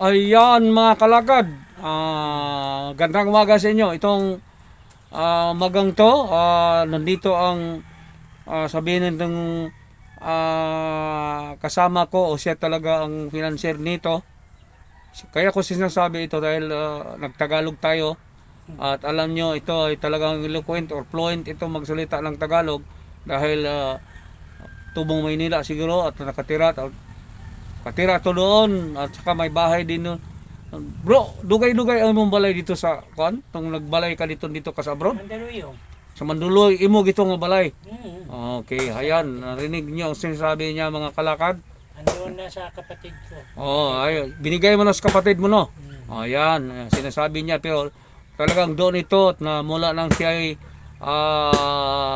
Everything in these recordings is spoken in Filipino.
Ayan mga kalakad, gandang umaga sa inyo. Itong magang to, nandito ang sabihin ng kasama ko o siya talaga ang financier nito. Kaya ko sinasabi ito dahil nagtagalog tayo at alam nyo ito ay talagang eloquent or fluent ito magsalita ng Tagalog dahil tubong Maynila siguro at katira to doon at saka may bahay din doon. Bro, dugay-dugay ang mong balay dito sa kon? Tong nagbalay ka dito ka sa abroad? Mandaluyong. Sa Manduloy, imo gito nga balay. Mm. Okay, ayan, narinig niyo ang sinasabi niya mga kalakad. Andoon na sa kapatid ko. Oh, ay, binigay mo na sa kapatid mo no. Mm. Ayan, sinasabi niya pero talagang doon ito na mula nang siya ay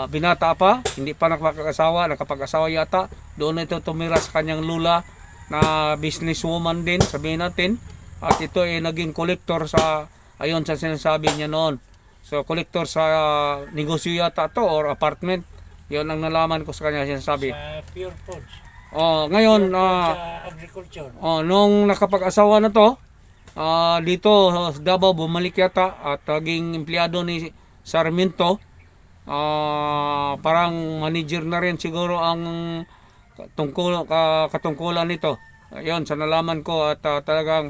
binata pa, hindi pa nakapag-asawa, nakapag-asawa yata. Doon ito tumira sa kanyang lula na businesswoman din, sabihin natin. At ito ay naging collector sa, ayon sa sinasabi niya noon. So, collector sa negosyo yata to or apartment. Yon ang nalaman ko sa kanya sinasabi. Sa Pure Foods. Oh, ngayon, Pure Foods sa agriculture. nung nakapag-asawa na to, dito sa Davao bumalik yata at naging empleyado ni Sarmiento. Parang manager na rin siguro ang katungkulan nito. Ayun, sa nalaman ko at talagang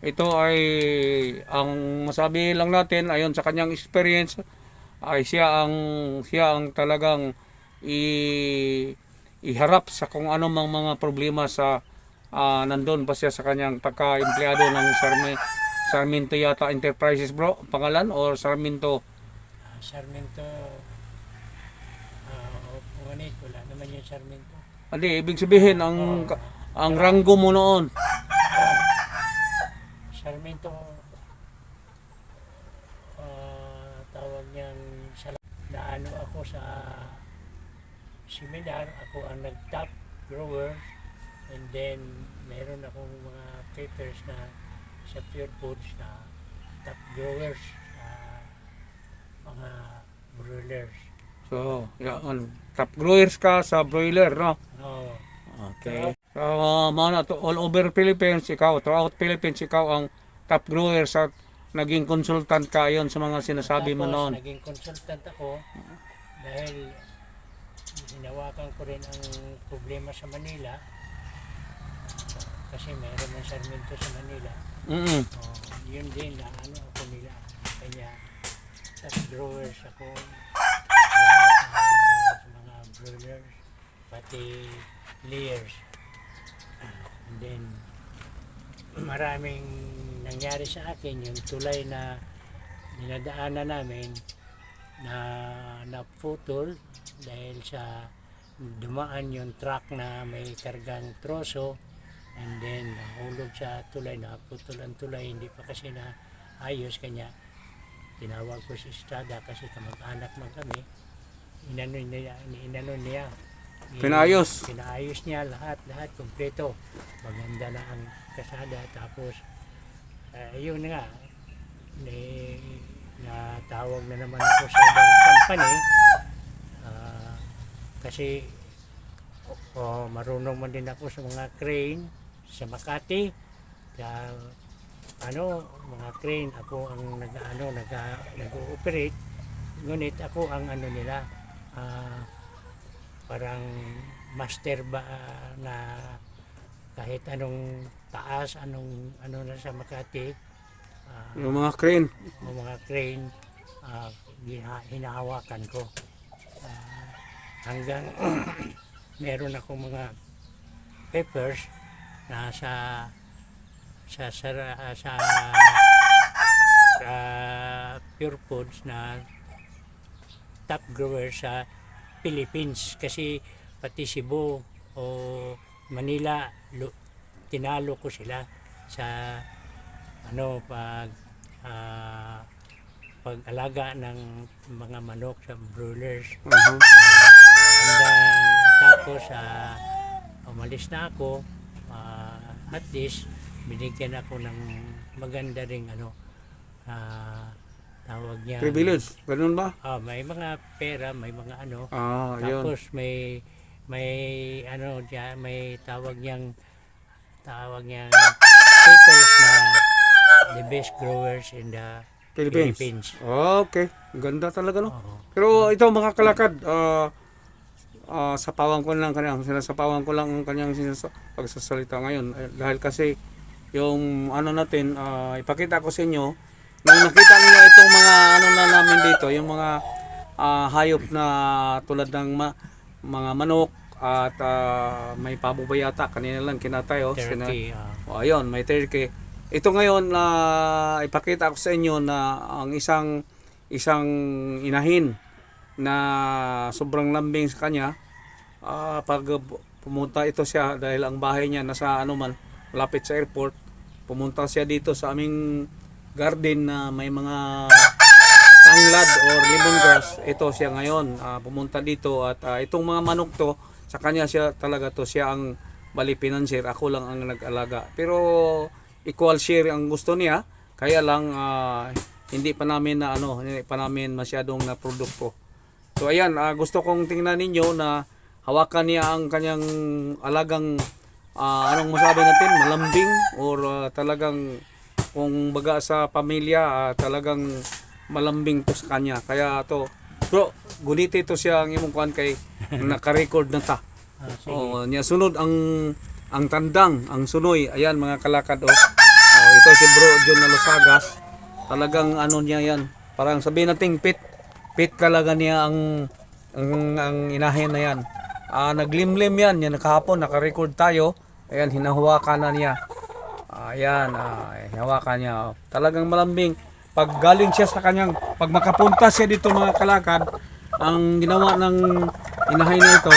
ito ay ang masabi lang natin ayon sa kanyang experience ay siya ang talagang iharap sa kung ano mang mga problema sa nandun pa siya sa kanyang pagka-empleyado ng Sarmiento yata Enterprises bro, pangalan or Sarmiento? Sarmiento. Ngunit wala naman yung Sarmiento. Hindi, ibig sabihin ang ranggo mo noon. Sarmiento, tawag niyang naano ako sa seminar. Ako ang nag-top grower, and then meron akong mga papers na sa Pure Foods na top growers sa mga broilers. So, yan, top growers ka sa broiler, no? No. Okay. So, mga to, all over Philippines, throughout Philippines, ikaw ang top grower sa naging consultant ka yon sa mga sinasabi mo Tapos, noon. naging consultant ako dahil hinawakan ko rin ang problema sa Manila kasi mayroon ng Sarmiento sa Manila. Mm-mm. Yun din na ano ako nila. Kaya top growers ako lahat sa mga broilers pati layers. And then maraming nangyari sa akin yung tulay na dinadaanan namin na naputol dahil sa dumaan yung truck na may kargang troso, and then nahulog sa tulay, naputol ang tulay, hindi pa kasi na ayos. Kanya tinawag ko si Estrada kasi kamag-anak man kami. Inano niya Pinayos niya lahat kompleto. Maganda na ang kasada. Tapos ayun nga, natawag na naman ako sa ibang company kasi marunong man din ako sa mga crane sa Makati. Mga crane ako ang nag-ooperate. Ngunit ako ang nila, parang master ba na kahit anong taas, ano na sa Makati, yung mga crane. mga crane, hinahawakan ko hanggang meron ako mga papers na sa Pure Foods na top grower sa Philippines, kasi pati Cebu o Manila tinalo ko sila sa pag-alaga ng mga manok sa broilers. Tapos umalis na ako, at least binigyan ako ng maganda ring tawag niya Privilege, ganun ba? may mga pera, may mga Yun. tapos may may tawag niyang papers na the best growers in the Philippines. Philippines. Okay. Ganda talaga, no? Oo. Pero ito mga kalakad, sapawan ko lang sinasapawan ko lang ang kanyang pagsasalita ngayon. Dahil kasi yung ano natin, ipakita ko sa inyo, nung nakita niyo itong mga ano na namin dito, yung mga hayop na tulad ng mga manok at may pabo ba yata, kanina lang kinatay. Turkey. Ayun, may turkey. Ito ngayon na ipakita ko sa inyo na ang isang inahin na sobrang lambing sa kanya, pag pumunta ito siya dahil ang bahay niya nasa malapit sa airport, pumunta siya dito sa aming garden na may mga tanglad or lemongrass. Ito siya ngayon, pumunta dito at itong mga manok to, sa kanya siya talaga to, siya ang bali financier, ako lang ang nag-alaga. Pero equal share ang gusto niya, kaya lang hindi pa namin masyadong na produkto. So ayan, gusto kong tingnan ninyo na hawakan niya ang kanyang alagang anong masabi natin, malambing or talagang kung baga sa pamilya, talagang malambing to sa kanya. Kaya to, bro, guniti to siya ang imong kuan kay naka-record na ta. Niya sunod ang tandang, ang sunoy. Ayan mga kalakad, ito si Bro John Alasagas. Talagang ano niya yan, parang sabihin natin pit talaga niya ang inahin na yan. Naglimlim yan, nakahapon naka-record tayo. Ayan, hinahawakan na niya. Ayan, hinahawakan niya. Talagang malambing. Pag galing siya sa kanyang, pag makapunta siya dito mga kalakad, ang ginawa ng inahin na ito,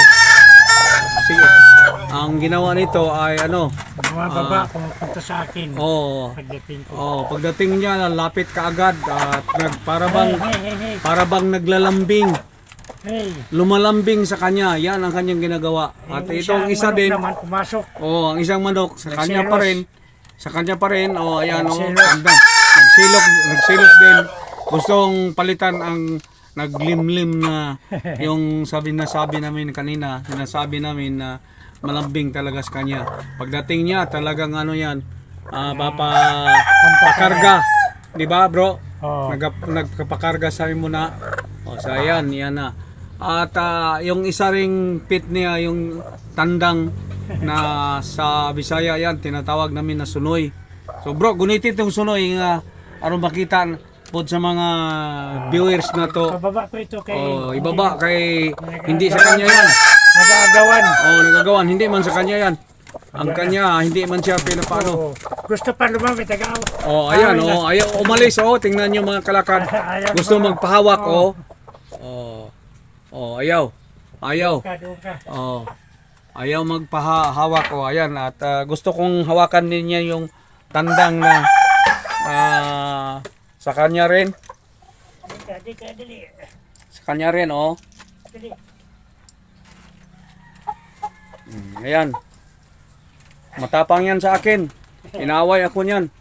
ang ginawa nito ay Bumababa, pumupunta sa akin. Pagdating ko. Pagdating niya, lapit kaagad at para bang naglalambing. Hey. Lumalambing sa kanya. Yan ang kanyang ginagawa. At itong isa din, pumasok. ang isang manok sa kanya pa rin. Sa kanya pa rin. Ayan, nagsilok din. Gustong palitan ang naglimlim na yung sinasabi namin kanina, sinasabi namin na malambing talaga sa kanya. Pagdating niya, talagang yan, pakarga. Di ba, bro? Nagpakarga sa amin muna. So ayan, yan na. At yung isa ring pit niya, yung tandang na sa Bisaya, yan, tinatawag namin na sunoy. So bro, gunitit yung sunoy nga, makita po sa mga viewers na to. Ibaba ko ito kay... ibaba kay... Hindi sa kanya yan. Nagagawan. Nagagawan. Hindi man sa kanya yan. Ang kanya, hindi man siya pinapano. Gusto pa lumamit, tagaw. Ayan, ayaw umalis. Tingnan nyo mga kalakad. Gusto magpahawak, ayaw. Ayaw magpahawak, ayan. At gusto kong hawakan niya yung tandang na sa kanya rin. Sa kanya rin, Ayan. Matapang yan sa akin. Inaway ako niyan.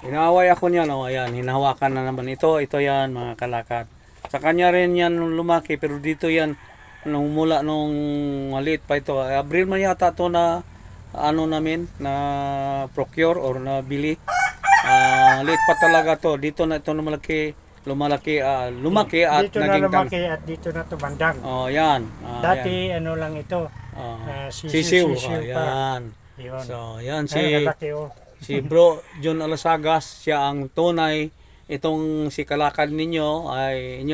Ayan, hinahawakan na naman ito. Ito yan, mga kalakad. Sa kanya rin yan lumaki, pero dito yan, humula nung maliit pa ito. Abril man yata ito na, namin, na procure or na bili. Liit pa talaga to. Dito na ito lumaki at dito na lumaki at dito na tumandang. Yan. Dati lang ito. Sisiw. Ayan. So, yan si Bro John Alasagas, siya ang tunay. Itong si kalakad ninyo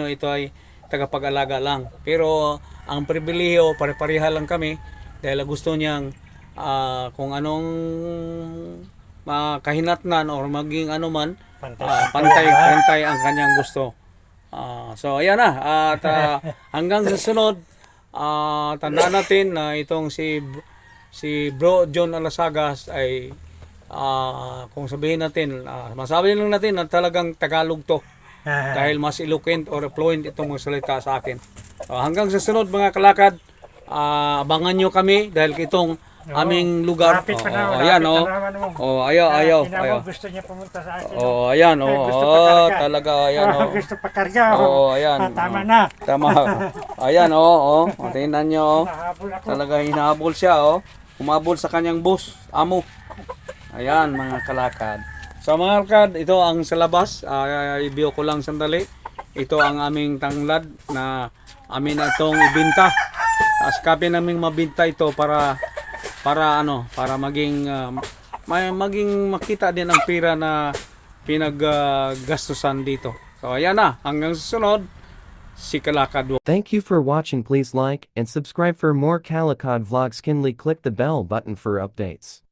ito ay tagapag-alaga lang. Pero ang pribilehiyo, pare-pareha lang kami dahil gusto niyang kung anong kahinatnan or maging pantay ang kanyang gusto. So ayan na, at hanggang sa sunod, tandaan natin na itong si Bro John Alasagas ay kung sabihin natin, masabi lang natin na talagang Tagalog to dahil mas eloquent or fluent itong mga salita sa akin. Hanggang sa sunod mga kalakad, abangan nyo kami dahil itong aming lugar. Ayan, ayaw. Gusto niya pumunta sa akin. Ayan, talaga, ayan, Gusto pa karga. Ayan. Tama na. Tama. Ayan, tingnan nyo, talaga hinahabol siya, umabot sa kanyang boss, amo. Ayan mga kalakad. So mga kalakad, ito ang sa labas. I-view ko lang sandali. Ito ang aming tanglad na amin na itong ibinta. Askapin naming mabinta ito para maging maging makita din ang pera na pinaggastusan dito. So ayan na, hanggang susunod si Kalakad. Thank you for watching. Please like and subscribe for more Calicod vlogs. Kindly click the bell button for updates.